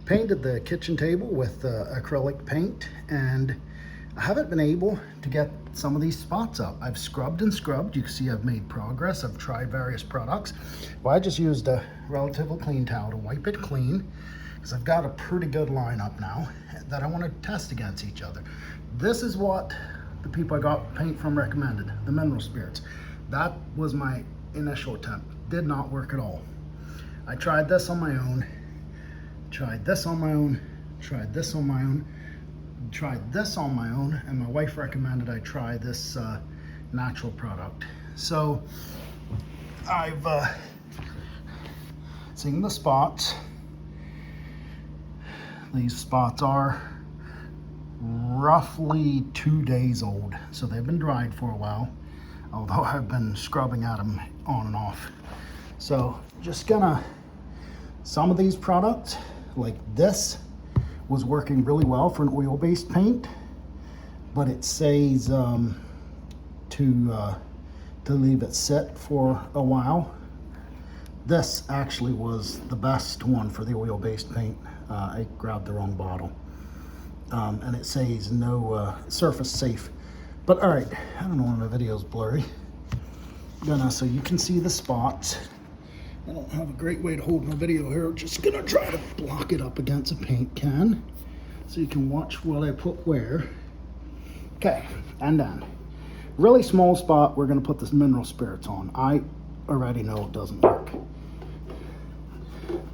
painted the kitchen table with acrylic paint, and I haven't been able to get some of these spots up. I've scrubbed and scrubbed. You can see I've made progress. I've tried various products. Well, I just used a relatively clean towel to wipe it clean, because I've got a pretty good lineup now that I want to test against each other. This is what the people I got paint from recommended, the mineral spirits. That was my initial attempt. Did not work at all. I tried this on my own, tried this on my own, tried this on my own, tried this on my own, and my wife recommended I try this natural product. So I've seen the spots. These spots are roughly 2 days old, so they've been dried for a while, although I've been scrubbing at them on and off. So just gonna, some of these products, like this, was working really well for an oil-based paint, but it says to leave it sit for a while. This actually was the best one for the oil-based paint. I grabbed the wrong bottle. And it says no surface safe. But all right, I don't know why my video's blurry. So you can see the spots. I don't have a great way to hold my video here. I'm just gonna try to block it up against a paint can so you can watch what I put where. Okay, and then really small spot we're gonna put this mineral spirits on. I already know it doesn't work.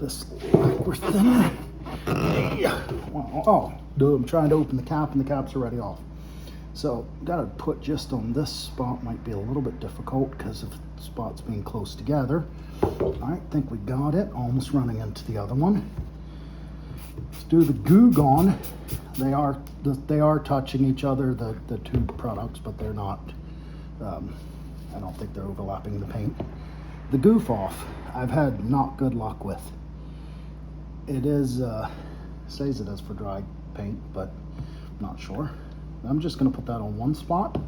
This we're thinner. Oh, dude, I'm trying to open the cap and the cap's already off. So gotta put just on this spot, might be a little bit difficult because of the spots being close together. All right, think we got it. Almost running into the other one. Let's do the Goo Gone. They are touching each other, the two products, but they're not. I don't think they're overlapping the paint. The Goof Off, I've had not good luck with. It is says it is for dry paint, but I'm not sure. I'm just gonna put that on one spot.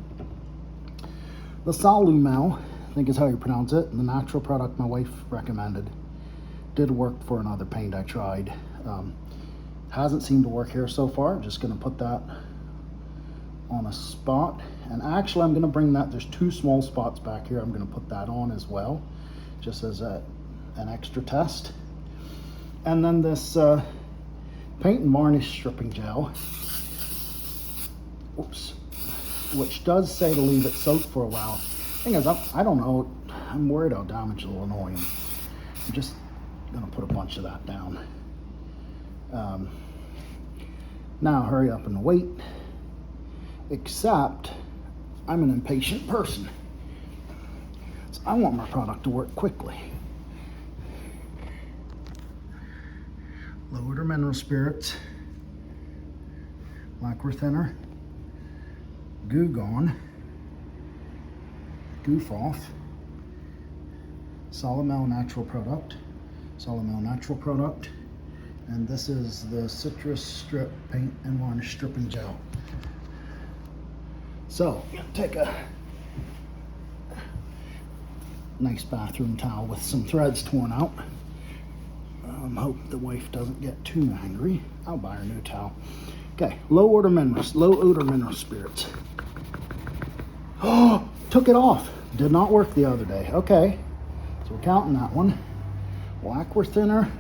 The Salumel, I think is how you pronounce it, the natural product my wife recommended, did work for another paint I tried. Hasn't seemed to work here so far. I'm just gonna put that on a spot. And actually I'm gonna bring that, there's two small spots back here, I'm gonna put that on as well, just as an extra test. And then this paint and varnish stripping gel, oops, which does say to leave it soaked for a while. Thing is, I don't know, I'm worried I'll damage the linoleum. I'm just gonna put a bunch of that down. Now hurry up and wait, except I'm an impatient person. So I want my product to work quickly. Low odor mineral spirits, lacquer thinner, Goo Gone, Goof Off, Salumel natural product, and this is the citrus strip paint and varnish stripping gel. So I'm gonna take a nice bathroom towel with some threads torn out. Hope the wife doesn't get too angry. I'll buy her a new towel. Okay, low odor mineral spirits. Oh, took it off. Did not work the other day. Okay, so we're counting that one. Lacquer thinner.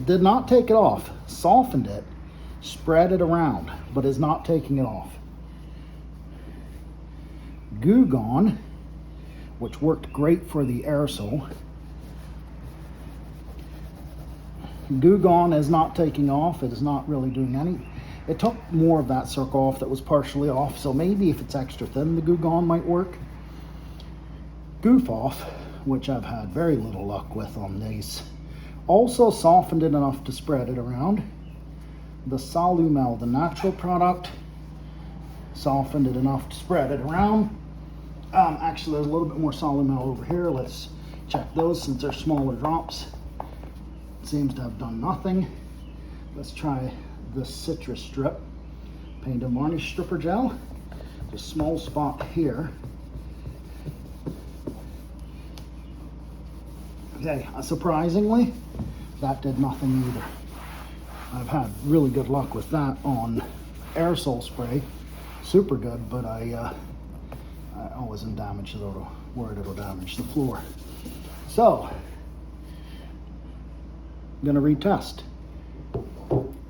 Did not take it off. Softened it, spread it around, but is not taking it off. Goo Gone, which worked great for the aerosol. Goo Gone is not taking off. It is not really doing any. It took more of that circle off that was partially off, so maybe if it's extra thin, the Goo Gone might work. Goof Off, which I've had very little luck with on these, also softened it enough to spread it around. The Salumel, the natural product, softened it enough to spread it around. Actually, there's a little bit more Salumel over here. Let's check those since they're smaller drops. Seems to have done nothing. Let's try the citrus strip paint and varnish stripper gel. Just a small spot here. Okay, surprisingly, that did nothing either. I've had really good luck with that on aerosol spray, super good, but I always am damaged, though, worried it'll damage the floor. So, I'm gonna retest.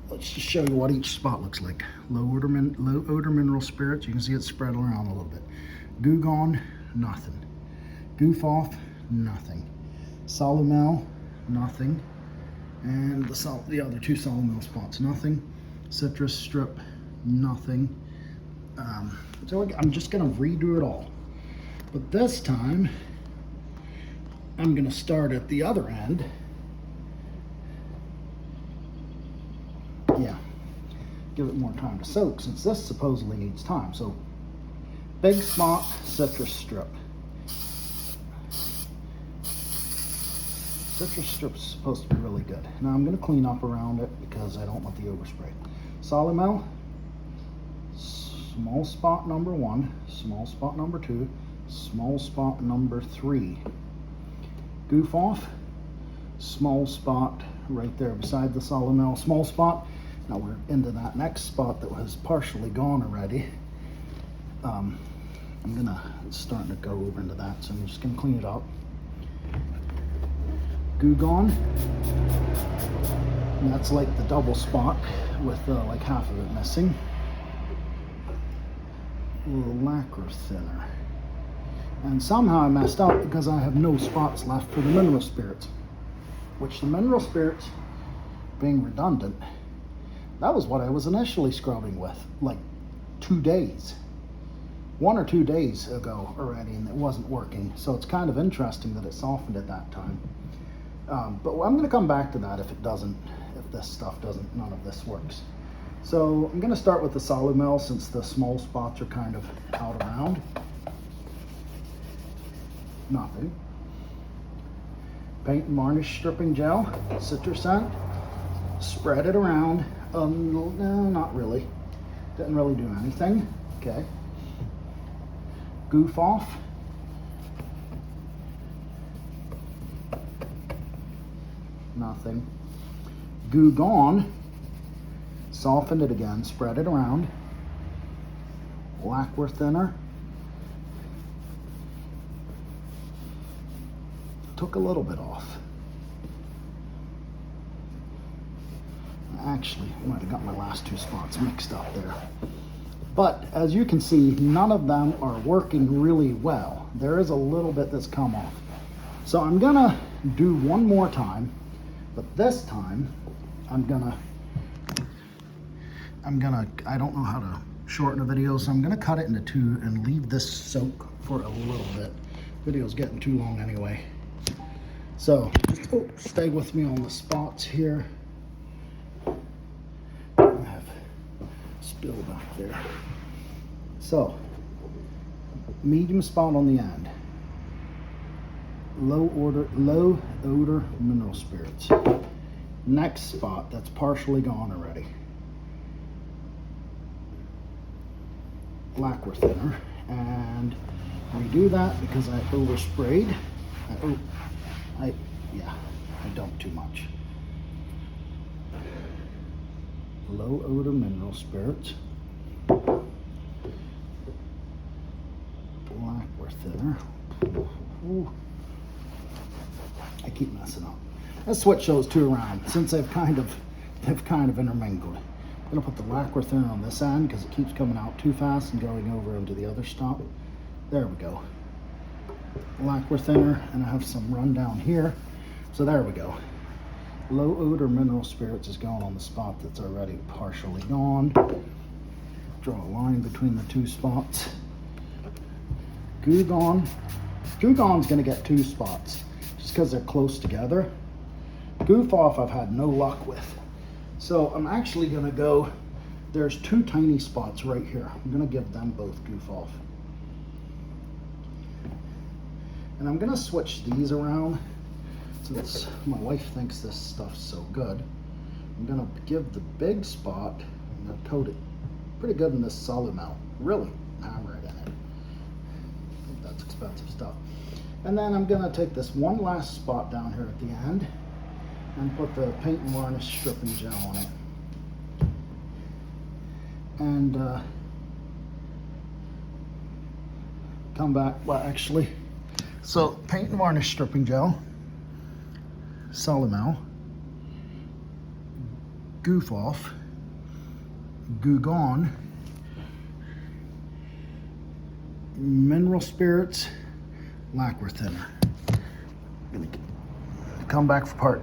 Let's just show you what each spot looks like. Low odor mineral spirits, you can see it spread around a little bit. Goo Gone, nothing. Goof Off, nothing. Solumel, nothing. And the other two Solumel spots, nothing. Citrus Strip, nothing. So I'm just gonna redo it all. But this time, I'm gonna start at the other end. Yeah, give it more time to soak since this supposedly needs time. So, big spot, Citrus Strip. Citrus Strip's supposed to be really good. Now I'm gonna clean up around it because I don't want the overspray. Solumel, small spot number 1, small spot number 2, small spot number 3. Goof Off, small spot right there beside the Solumel, small spot. Now we're into that next spot that was partially gone already. I'm starting to go over into that, so I'm just gonna clean it up. Goo Gone, and that's like the double spot with like half of it missing. A little lacquer thinner. And somehow I messed up because I have no spots left for the mineral spirits. Which the mineral spirits, being redundant, that was what I was initially scrubbing with, like 2 days. 1 or 2 days ago already, and it wasn't working. So it's kind of interesting that it softened at that time. But I'm gonna come back to that if this stuff doesn't, none of this works. So I'm gonna start with the Solumel since the small spots are kind of out around. Nothing. Paint and varnish stripping gel, citrus scent. Spread it around. No, not really. Didn't really do anything. Okay. Goof Off. Nothing. Goo Gone. Softened it again. Spread it around. Lacquer thinner. Took a little bit off. Actually, I might have got my last 2 spots mixed up there. But as you can see, none of them are working really well. There is a little bit that's come off. So I'm gonna do one more time, but this time I don't know how to shorten a video, so I'm gonna cut it into 2 and leave this soak for a little bit. Video's getting too long anyway. So, stay with me on the spots here. I have spill back there. So, medium spot on the end. Low odor mineral spirits. Next spot that's partially gone already. Lacquer thinner, and redo that because I oversprayed. I dumped too much. Low odor mineral spirits. Lacquer thinner. Ooh. I keep messing up. Let's switch those 2 around since they've kind of intermingled. I'm gonna put the lacquer thinner on this end because it keeps coming out too fast and going over into the other stop. There we go. Lacquer thinner, and I have some run down here. So there we go. Low odor mineral spirits is going on the spot that's already partially gone. Draw a line between the 2 spots. Goo Gone. Goo Gone's gonna get 2 spots just because they're close together. Goof Off I've had no luck with. So I'm actually gonna go, there's 2 tiny spots right here. I'm gonna give them both Goof Off. And I'm gonna switch these around since my wife thinks this stuff's so good. I'm gonna give the big spot, I'm gonna coat it pretty good in this Solumel. Really hammer it in it. I think that's expensive stuff. And then I'm gonna take this one last spot down here at the end and put the paint and varnish stripping gel on it. And come back, well actually, so paint and varnish stripping gel, Solumel, Goof Off, Goo Gone, Mineral Spirits, Lacquer Thinner. Gonna come back for part 2.